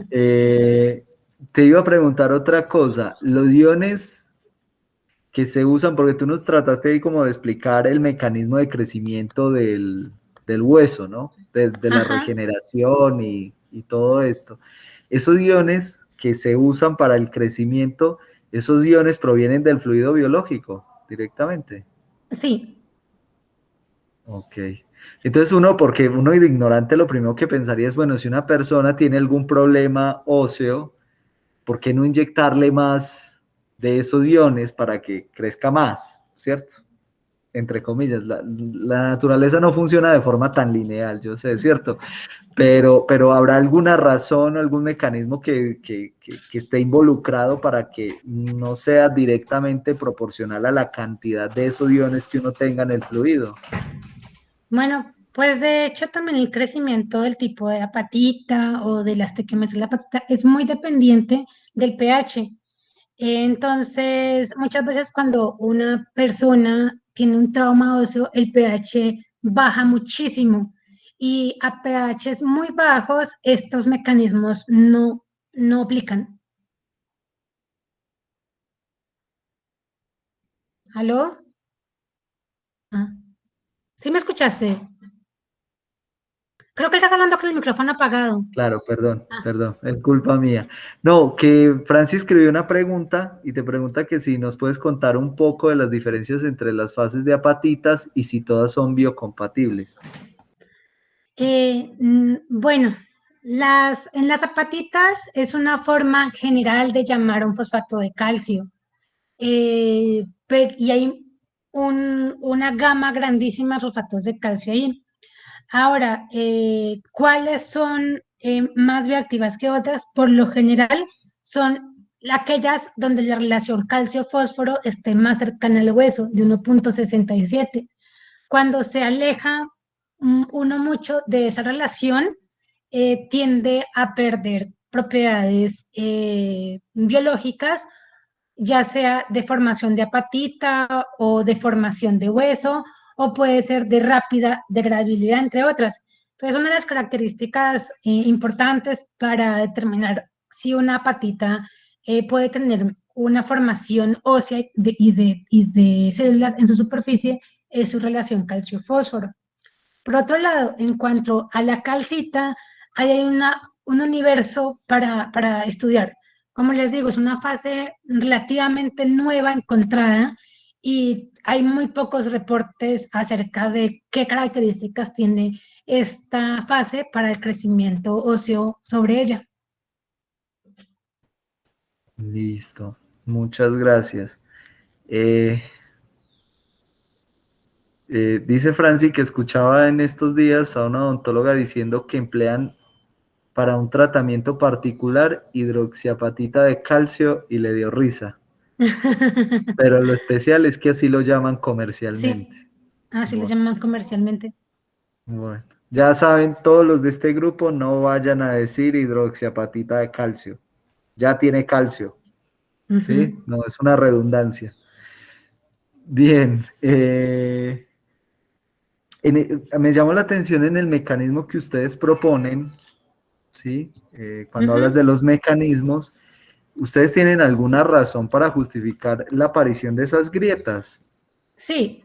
Te iba a preguntar otra cosa. Los iones que se usan, porque tú nos trataste ahí como de explicar el mecanismo de crecimiento del hueso, ¿no? De la Ajá. regeneración y todo esto. Esos iones que se usan para el crecimiento, esos iones provienen del fluido biológico directamente. Sí, Ok. Entonces porque uno de ignorante lo primero que pensaría es, bueno, si una persona tiene algún problema óseo, ¿por qué no inyectarle más de esos iones para que crezca más? ¿Cierto? Entre comillas, la naturaleza no funciona de forma tan lineal, yo sé, ¿cierto? Pero ¿habrá alguna razón o algún mecanismo que esté involucrado para que no sea directamente proporcional a la cantidad de esos iones que uno tenga en el fluido? bueno, pues de hecho también el crecimiento del tipo de la patita o de la estequiometría de la patita es muy dependiente del pH. Entonces, muchas veces cuando una persona tiene un trauma óseo, el pH baja muchísimo y a pHs muy bajos estos mecanismos no aplican. ¿Aló? Ah, ¿sí me escuchaste? Creo que estás hablando con el micrófono apagado. Claro, Ah, perdón, es culpa mía. No, que Francis escribió una pregunta y te pregunta que si nos puedes contar un poco de las diferencias entre las fases de apatitas y si todas son biocompatibles. bueno, en las apatitas es una forma general de llamar a un fosfato de calcio. Y hay una gama grandísima de fosfatos de calcio ahí. Ahora, ¿cuáles son más bioactivas que otras? Por lo general, son aquellas donde la relación calcio-fósforo esté más cercana al hueso, de 1,67. Cuando se aleja uno mucho de esa relación, tiende a perder propiedades biológicas, ya sea de formación de apatita o de formación de hueso, o puede ser de rápida degradabilidad, entre otras. Entonces, una de las características importantes para determinar si una apatita puede tener una formación ósea y de células en su superficie es su relación calcio-fósforo. Por otro lado, en cuanto a la calcita, hay un universo para estudiar. Como les digo, es una fase relativamente nueva, encontrada, y hay muy pocos reportes acerca de qué características tiene esta fase para el crecimiento óseo sobre ella. Listo, muchas gracias. Eh, dice Franci que escuchaba en estos días a una odontóloga diciendo que emplean para un tratamiento particular hidroxiapatita de calcio y le dio risa. Pero lo especial es que así lo llaman comercialmente. Sí, así le Bueno, llaman comercialmente. bueno. Ya saben, todos los de este grupo no vayan a decir hidroxiapatita de calcio. Ya tiene calcio, ¿sí? Ujú. No es una redundancia. Bien. Me llamó la atención en el mecanismo que ustedes proponen ¿sí? Cuando hablas de los mecanismos, ¿ustedes tienen alguna razón para justificar la aparición de esas grietas? Sí,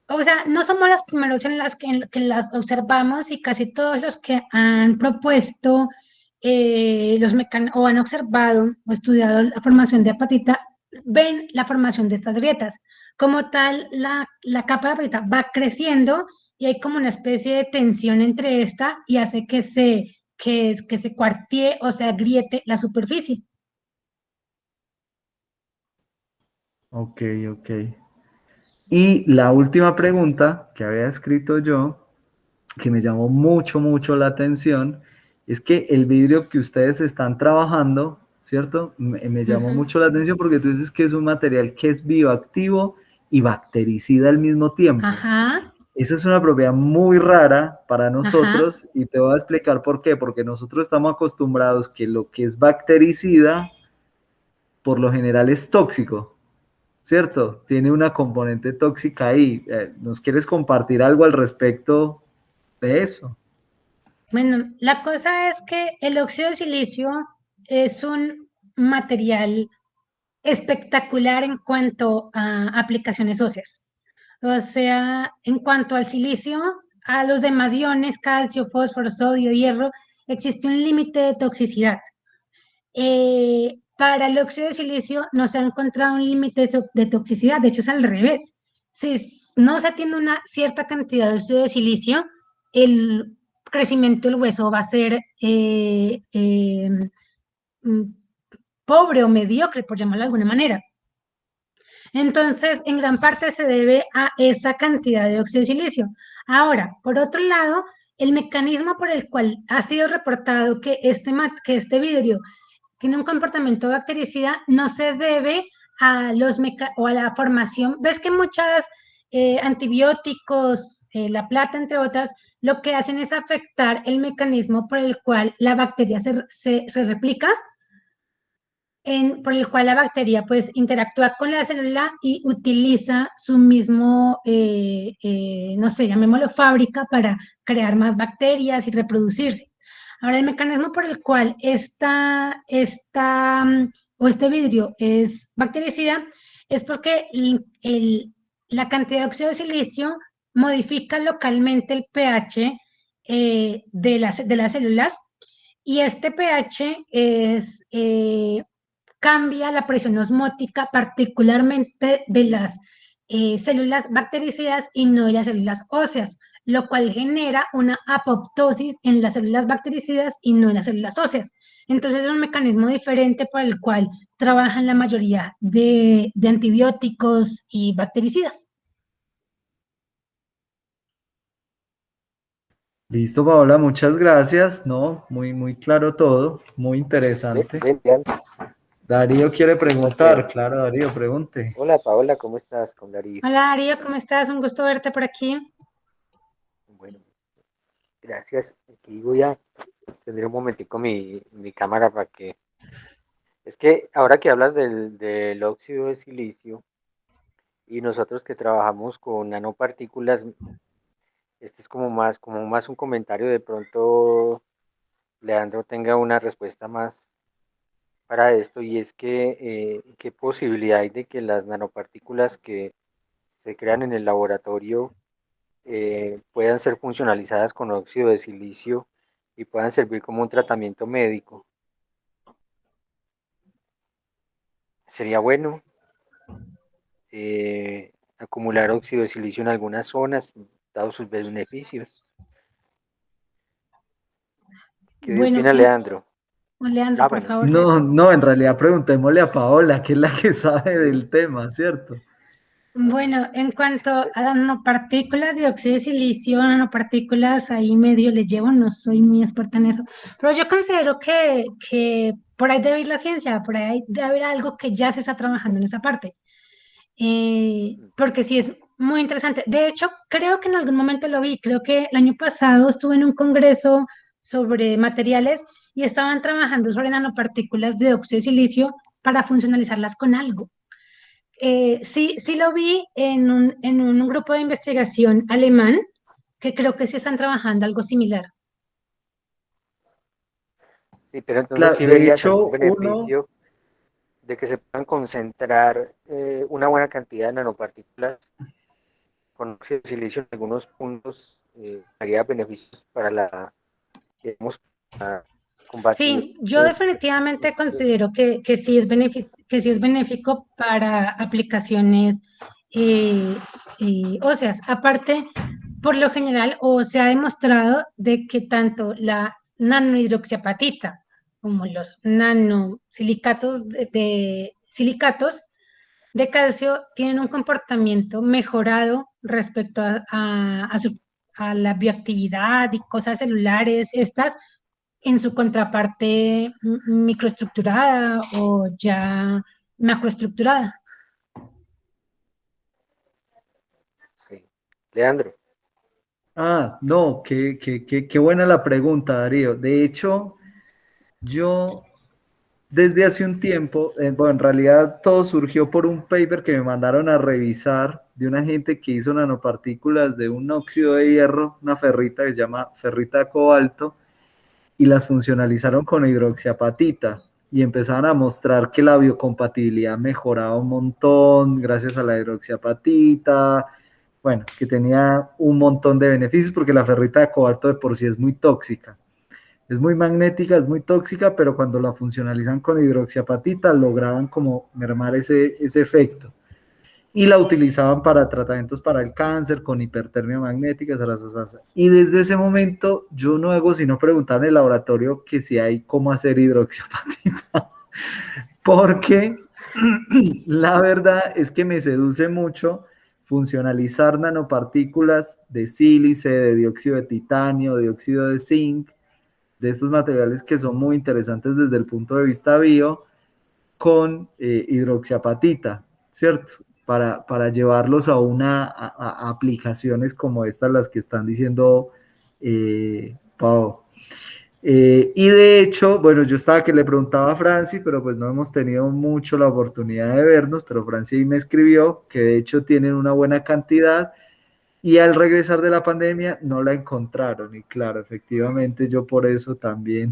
o sea, no somos los primeros en que las observamos y casi todos los que han propuesto o han observado o estudiado la formación de apatita ven la formación de estas grietas. Como tal, la capa de apatita va creciendo y hay como una especie de tensión entre esta y hace que se cuartee o se agriete la superficie. Ok, ok. Y la última pregunta que había escrito yo, que me llamó mucho, mucho la atención, es que el vidrio que ustedes están trabajando, ¿cierto? Me llamó Ujú. mucho la atención porque tú dices que es un material que es bioactivo y bactericida al mismo tiempo. Ajá, Esa es una propiedad muy rara para ajá. nosotros y te voy a explicar por qué. Porque nosotros estamos acostumbrados que lo que es bactericida, por lo general es tóxico, ¿cierto? Tiene una componente tóxica ahí. ¿Nos quieres compartir algo al respecto de eso? Bueno, la cosa es que el óxido de silicio es un material espectacular en cuanto a aplicaciones óseas. O sea, en cuanto al silicio, a los demás iones, calcio, fósforo, sodio, hierro, existe un límite de toxicidad. Para el óxido de silicio no se ha encontrado un límite de toxicidad, de hecho es al revés. Si no se tiene una cierta cantidad de óxido de silicio, el crecimiento del hueso va a ser mm, pobre o mediocre, por llamarlo de alguna manera. Entonces, en gran parte se debe a esa cantidad de óxido de silicio. Ahora, por otro lado, el mecanismo por el cual ha sido reportado que este vidrio tiene un comportamiento bactericida no se debe a o a la formación. Ves que muchas antibióticos, la plata, entre otras, lo que hacen es afectar el mecanismo por el cual la bacteria se replica, por el cual la bacteria pues interactúa con la célula y utiliza su mismo, no sé, llamémoslo fábrica para crear más bacterias y reproducirse. Ahora, el mecanismo por el cual o este vidrio es bactericida es porque la cantidad de óxido de silicio modifica localmente el pH de las células y este pH cambia la presión osmótica particularmente de las células bactericidas y no de las células óseas, lo cual genera una apoptosis en las células bactericidas y no en las células óseas. Entonces es un mecanismo diferente por el cual trabajan la mayoría de antibióticos y bactericidas. Listo, Paola, muchas gracias. No, muy, muy claro todo, muy interesante. Leandro, Darío quiere preguntar, Sebastián. claro, Darío, pregunte. Hola Paola, ¿cómo estás? Con Darío. Hola Darío, ¿cómo estás? Un gusto verte por aquí. Bueno, gracias. Aquí voy a tener un momentico mi cámara para que... Es que ahora que hablas del óxido de silicio y nosotros que trabajamos con nanopartículas, este es como más un comentario. De pronto Leandro tenga una respuesta más para esto, y es que qué posibilidad hay de que las nanopartículas que se crean en el laboratorio puedan ser funcionalizadas con óxido de silicio y puedan servir como un tratamiento médico. Sería bueno acumular óxido de silicio en algunas zonas, dados sus beneficios. ¿Qué Bueno, opina Leandro? Leandro, Ah, por bueno, favor. No, no, en realidad preguntémosle a Paola, que es la que sabe sí, del tema, ¿cierto? Bueno, en cuanto a las nanopartículas de óxido de silicio, nanopartículas ahí medio le llevo, no soy muy experta en eso, pero yo considero que por ahí debe ir la ciencia, por ahí debe haber algo que ya se está trabajando en esa parte, porque sí es muy interesante. De hecho, creo que en algún momento lo vi, creo que el año pasado estuve en un congreso sobre materiales y estaban trabajando sobre nanopartículas de óxido de silicio para funcionalizarlas con algo. Sí, sí lo vi en un grupo de investigación alemán que creo que sí están trabajando algo similar. Sí, pero entonces Claro, sí de verías hecho, algún uno, beneficio de que se puedan concentrar una buena cantidad de nanopartículas con óxido de silicio en algunos puntos, haría beneficios para digamos, para combatir. Sí, yo definitivamente considero que sí es que sí es benéfico para aplicaciones eh, óseas. Aparte, por lo general, o se ha demostrado de que tanto la nanohidroxiapatita como los nanosilicatos silicatos de calcio tienen un comportamiento mejorado respecto a la bioactividad y cosas celulares, estas en su contraparte microestructurada o ya macroestructurada. Sí. Leandro, no, qué buena la pregunta, Darío. De hecho, yo desde hace un tiempo, bueno, en realidad todo surgió por un paper que me mandaron a revisar de una gente que hizo nanopartículas de un óxido de hierro, una ferrita que se llama ferrita de cobalto, y las funcionalizaron con hidroxiapatita y empezaban a mostrar que la biocompatibilidad mejoraba un montón gracias a la hidroxiapatita, bueno, que tenía un montón de beneficios porque la ferrita de cobalto de por sí es muy tóxica. Es muy magnética, es muy tóxica, pero cuando la funcionalizan con hidroxiapatita lograban como mermar ese efecto. Y la utilizaban para tratamientos para el cáncer, con hipertermia magnética, zarazazaza. Y desde ese momento yo no hago sino preguntar en el laboratorio que si hay cómo hacer hidroxiapatita. Porque la verdad es que me seduce mucho funcionalizar nanopartículas de sílice, de dióxido de titanio, de dióxido de zinc, de estos materiales que son muy interesantes desde el punto de vista bio, con hidroxiapatita, ¿cierto? Para llevarlos a aplicaciones como estas, las que están diciendo Pau. Y de hecho, bueno, yo estaba que le preguntaba a Franci, pero pues no hemos tenido mucho la oportunidad de vernos, pero Franci me escribió que de hecho tienen una buena cantidad y al regresar de la pandemia no la encontraron. Y claro, efectivamente yo por eso también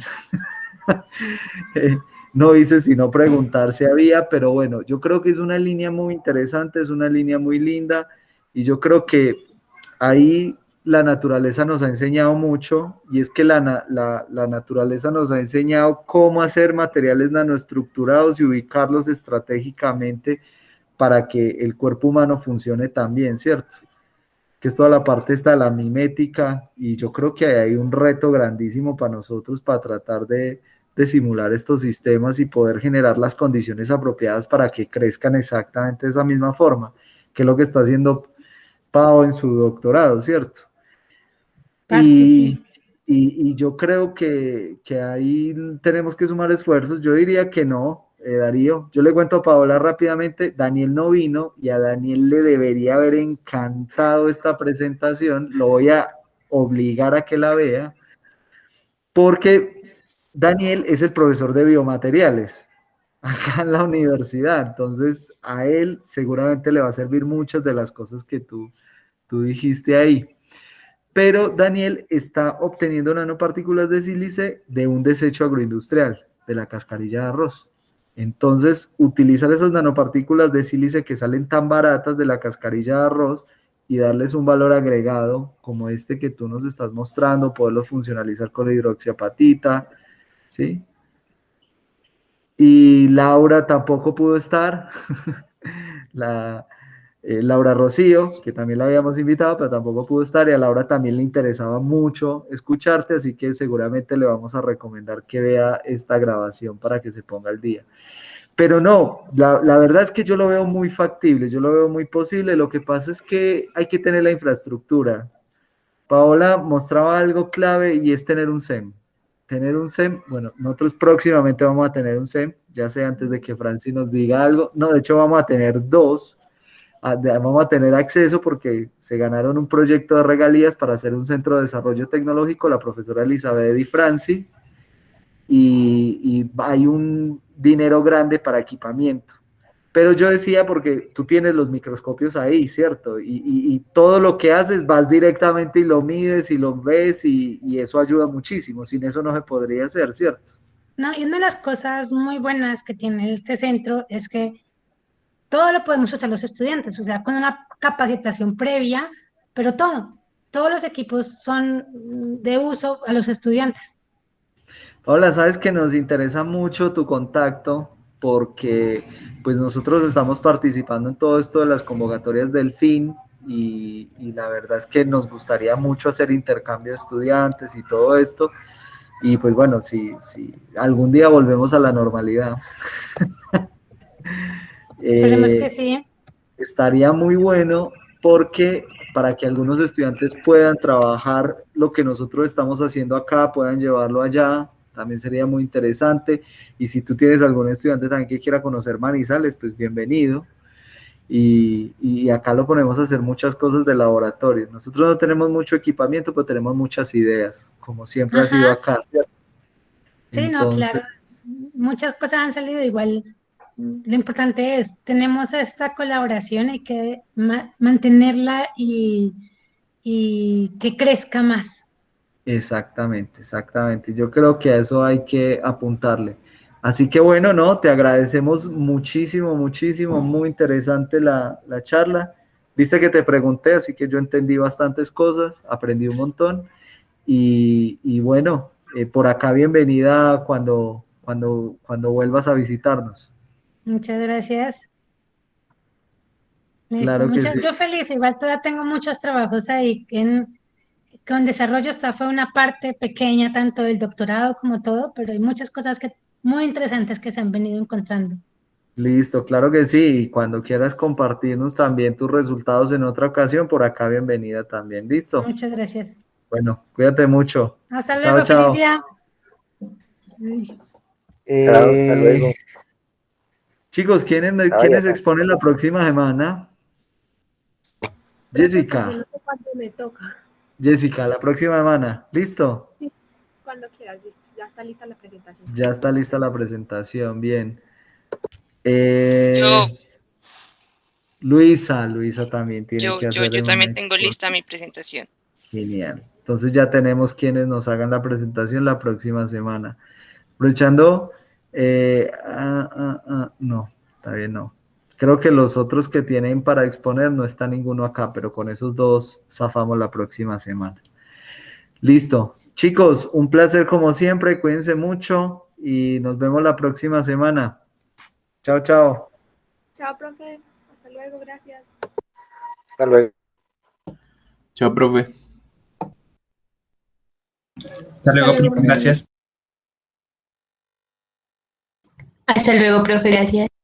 no hice sino preguntar si había, pero bueno, yo creo que es una línea muy interesante, es una línea muy linda y yo creo que ahí la naturaleza nos ha enseñado mucho y es que la naturaleza nos ha enseñado cómo hacer materiales nanoestructurados y ubicarlos estratégicamente para que el cuerpo humano funcione también, ¿cierto? Que es toda la parte esta de la mimética y yo creo que hay un reto grandísimo para nosotros para tratar de simular estos sistemas y poder generar las condiciones apropiadas para que crezcan exactamente de esa misma forma, que es lo que está haciendo Pau en su doctorado, ¿cierto? Parte, Y, sí. y yo creo que ahí tenemos que sumar esfuerzos. Yo diría que no, Darío. Yo le cuento a Paola rápidamente, Daniel no vino y a Daniel le debería haber encantado esta presentación. Lo voy a obligar a que la vea, porque Daniel es el profesor de biomateriales acá en la universidad. Entonces, a él seguramente le va a servir muchas de las cosas que tú dijiste ahí. Pero Daniel está obteniendo nanopartículas de sílice de un desecho agroindustrial, de la cascarilla de arroz. Entonces, utilizar esas nanopartículas de sílice que salen tan baratas de la cascarilla de arroz y darles un valor agregado como este que tú nos estás mostrando, poderlo funcionalizar con la hidroxiapatita, ¿sí? Y Laura tampoco pudo estar, la, Laura Rocío, que también la habíamos invitado, pero tampoco pudo estar, y a Laura también le interesaba mucho escucharte, así que seguramente le vamos a recomendar que vea esta grabación para que se ponga al día. Pero no, la verdad es que yo lo veo muy factible, yo lo veo muy posible, lo que pasa es que hay que tener la infraestructura. Paola mostraba algo clave y es tener un SEM. Tener un SEM, bueno, nosotros próximamente vamos a tener un SEM, ya sea antes de que Franci nos diga algo, no, de hecho vamos a tener dos, vamos a tener acceso porque se ganaron un proyecto de regalías para hacer un centro de desarrollo tecnológico, la profesora Elizabeth Di Franci, y hay un dinero grande para equipamiento. Pero yo decía, porque tú tienes los microscopios ahí, ¿cierto? Y todo lo que haces vas directamente y lo mides y lo ves y eso ayuda muchísimo. Sin eso no se podría hacer, ¿cierto? ¿no? Y una de las cosas muy buenas que tiene este centro es que todo lo podemos usar los estudiantes, o sea, con una capacitación previa, pero todos los equipos son de uso a los estudiantes. Hola, sabes que nos interesa mucho tu contacto porque pues nosotros estamos participando en todo esto de las convocatorias del FIN y la verdad es que nos gustaría mucho hacer intercambio de estudiantes y todo esto. Y pues bueno, si algún día volvemos a la normalidad, Esperemos que eh, sí. estaría muy bueno porque para que algunos estudiantes puedan trabajar lo que nosotros estamos haciendo acá, puedan llevarlo allá, también sería muy interesante. Y si tú tienes algún estudiante también que quiera conocer Manizales, pues bienvenido. Y acá lo ponemos a hacer muchas cosas de laboratorio. Nosotros no tenemos mucho equipamiento, pero tenemos muchas ideas, como siempre ha sido Ajá, acá, ¿cierto? sí, no, Entonces, claro. Muchas cosas han salido igual. Lo importante es, tenemos esta colaboración, hay que mantenerla y que crezca más. exactamente, exactamente. Yo creo que a eso hay que apuntarle. Así que bueno, no, te agradecemos muchísimo, muchísimo, muy interesante la charla. Viste que te pregunté, así que yo entendí bastantes cosas, aprendí un montón y bueno, por acá bienvenida cuando vuelvas a visitarnos. Muchas gracias. Listo, Claro que sí. yo feliz, igual todavía tengo muchos trabajos ahí con desarrollo, esta fue una parte pequeña tanto del doctorado como todo, pero hay muchas cosas muy interesantes que se han venido encontrando. Listo, claro que sí. Y cuando quieras compartirnos también tus resultados en otra ocasión, por acá bienvenida también. Listo. Muchas gracias. Bueno, cuídate mucho. Hasta Chao, luego, feliz chao. día. Ay. Chao, hasta Eh, luego. chicos, Estaba ya ¿quiénes acá. exponen la próxima semana? Profe, pues yo Jessica, no sé cuándo me toca. Jessica, la próxima semana. ¿Listo? Sí, cuando quieras, listo. Ya está lista la presentación. Ya está lista la presentación. Bien. Yo, Luisa también tiene yo, que yo, hacer yo una también tengo exposición. lista mi presentación. Genial. Entonces ya tenemos quienes nos hagan la presentación la próxima semana. Aprovechando, no, está bien, no. Creo que los otros que tienen para exponer no está ninguno acá, pero con esos dos zafamos la próxima semana. Listo. Chicos, un placer como siempre, cuídense mucho y nos vemos la próxima semana. Chao, chao. Chao, profe. Hasta luego, gracias. Hasta luego. Chao, profe. Hasta luego, luego. profe, gracias. Hasta luego, profe, gracias.